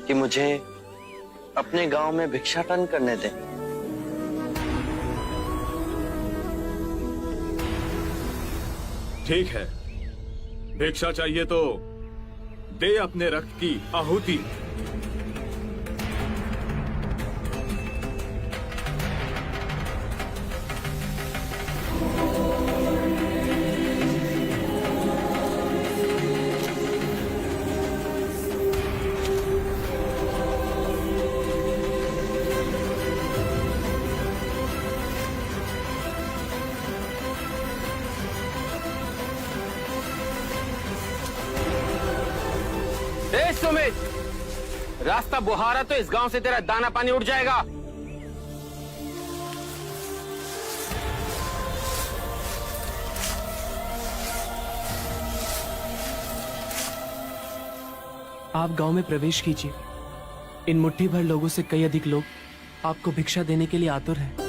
कि मुझे अपने गांव में भिक्षाटन करने दें। ठीक है, भिक्षा चाहिए तो दे अपने रक्त की आहुति। सुमित, रास्ता बुहारा तो इस गांव से तेरा दाना पानी उठ जाएगा। आप गांव में प्रवेश कीजिए। इन मुट्ठी भर लोगों से कई अधिक लोग आपको भिक्षा देने के लिए आतुर हैं।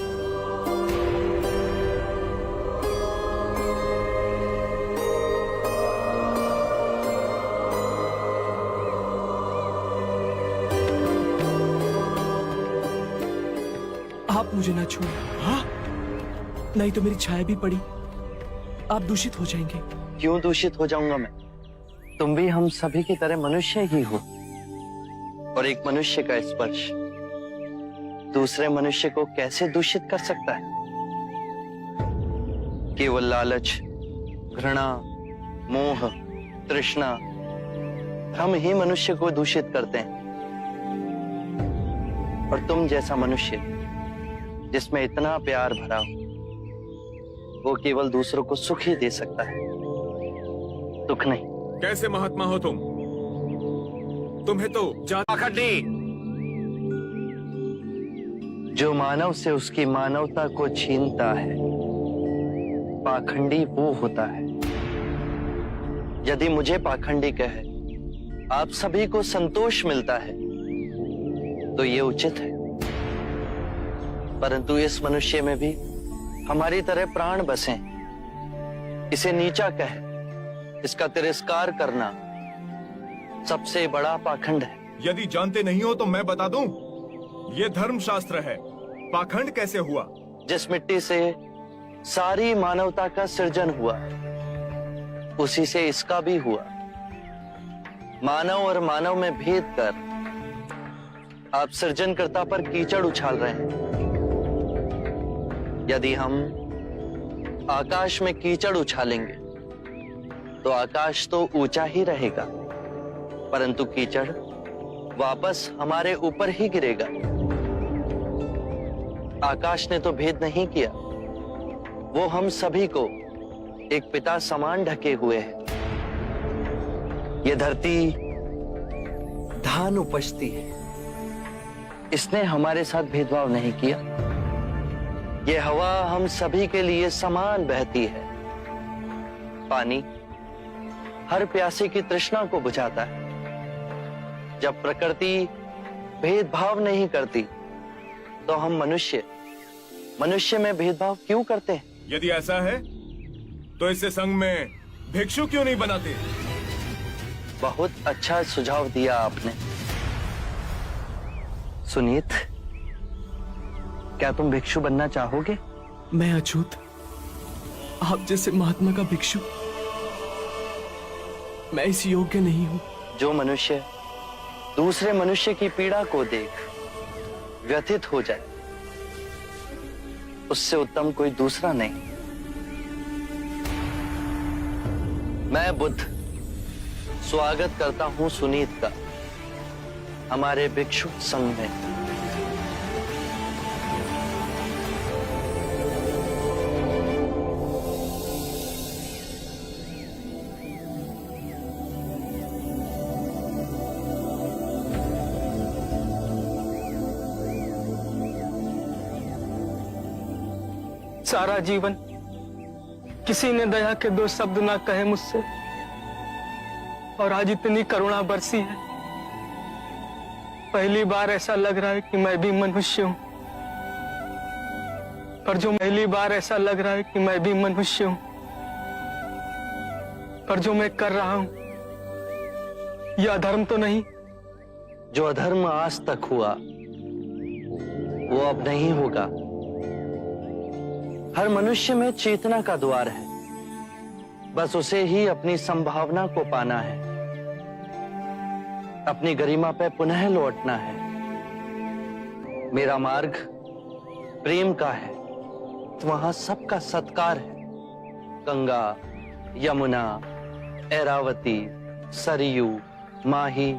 आप मुझे ना छूए। हाँ? नहीं तो मेरी छाया भी पड़ी, आप दूषित हो जाएंगे। क्यों दूषित हो जाऊंगा मैं? तुम भी हम सभी की तरह मनुष्य ही हो, और एक मनुष्य का स्पर्श दूसरे मनुष्य को कैसे दूषित कर सकता है? केवल लालच, घृणा, मोह, तृष्णा हम ही मनुष्य को दूषित करते हैं। और तुम जैसा मनुष्य जिसमें इतना प्यार भरा हो, वो केवल दूसरों को सुख ही दे सकता है, दुख नहीं। कैसे महात्मा हो तुम? तुम्हें तो पाखंडी! जो मानव से उसकी मानवता को छीनता है, पाखंडी वो होता है। यदि मुझे पाखंडी कहे आप सभी को संतोष मिलता है तो ये उचित है, परंतु इस मनुष्य में भी हमारी तरह प्राण बसे। इसे नीचा कहे, इसका तिरस्कार करना सबसे बड़ा पाखंड है। यदि जानते नहीं हो तो मैं बता दूं, ये धर्मशास्त्र है। पाखंड कैसे हुआ? जिस मिट्टी से सारी मानवता का सृजन हुआ, उसी से इसका भी हुआ। मानव और मानव में भेद कर आप सृजनकर्ता पर कीचड़ उछाल रहे हैं। यदि हम आकाश में कीचड़ उछालेंगे तो आकाश तो ऊंचा ही रहेगा, परंतु कीचड़ वापस हमारे ऊपर ही गिरेगा। आकाश ने तो भेद नहीं किया, वो हम सभी को एक पिता समान ढके हुए है। ये धरती धान उपजती है, इसने हमारे साथ भेदभाव नहीं किया। ये हवा हम सभी के लिए समान बहती है। पानी हर प्यासे की तृष्णा को बुझाता है। जब प्रकृति भेदभाव नहीं करती तो हम मनुष्य में भेदभाव क्यों करते हैं? यदि ऐसा है तो इससे संघ में भिक्षु क्यों नहीं बनाते? बहुत अच्छा सुझाव दिया आपने। सुनीत, क्या तुम भिक्षु बनना चाहोगे? मैं अछूत, आप जैसे महात्मा का भिक्षु मैं इस योग्य नहीं हूं। जो मनुष्य दूसरे मनुष्य की पीड़ा को देख व्यथित हो जाए, उससे उत्तम कोई दूसरा नहीं। मैं बुद्ध स्वागत करता हूं सुनीत का हमारे भिक्षु संघ में। सारा जीवन किसी ने दया के दो शब्द ना कहे मुझसे, और आज इतनी करुणा बरसी है। पहली बार ऐसा लग रहा है कि मैं भी मनुष्य हूं, पर जो मैं कर रहा हूं यह अधर्म तो नहीं? जो अधर्म आज तक हुआ वो अब नहीं होगा। हर मनुष्य में चेतना का द्वार है, बस उसे ही अपनी संभावना को पाना है, अपनी गरिमा पे पुनः लौटना है। मेरा मार्ग प्रेम का है, वहां सबका सत्कार है। गंगा, यमुना, ऐरावती, सरयू, माही,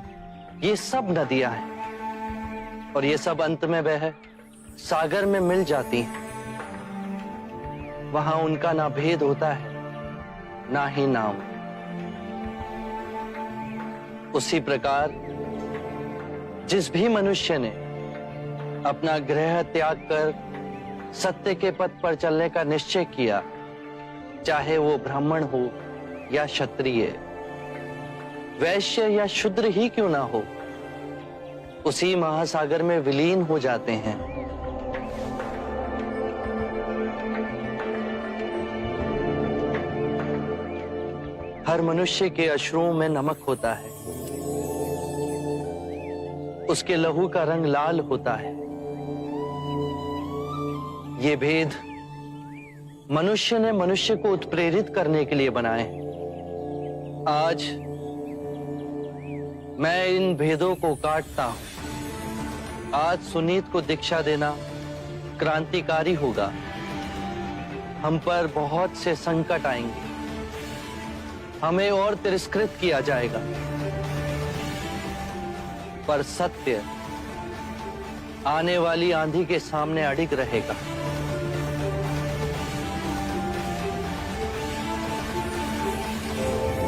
ये सब नदियां हैं और ये सब अंत में वह सागर में मिल जाती हैं। वहां उनका ना भेद होता है ना ही नाम। उसी प्रकार जिस भी मनुष्य ने अपना ग्रह त्याग कर सत्य के पथ पर चलने का निश्चय किया, चाहे वो ब्राह्मण हो या क्षत्रिय, वैश्य या शूद्र ही क्यों ना हो, उसी महासागर में विलीन हो जाते हैं। हर मनुष्य के अश्रुओं में नमक होता है, उसके लहू का रंग लाल होता है। ये भेद मनुष्य ने मनुष्य को उत्प्रेरित करने के लिए बनाए हैं। आज मैं इन भेदों को काटता हूं। आज सुनीत को दीक्षा देना क्रांतिकारी होगा। हम पर बहुत से संकट आएंगे, हमें और तिरस्कृत किया जाएगा, पर सत्य आने वाली आंधी के सामने अडिग रहेगा।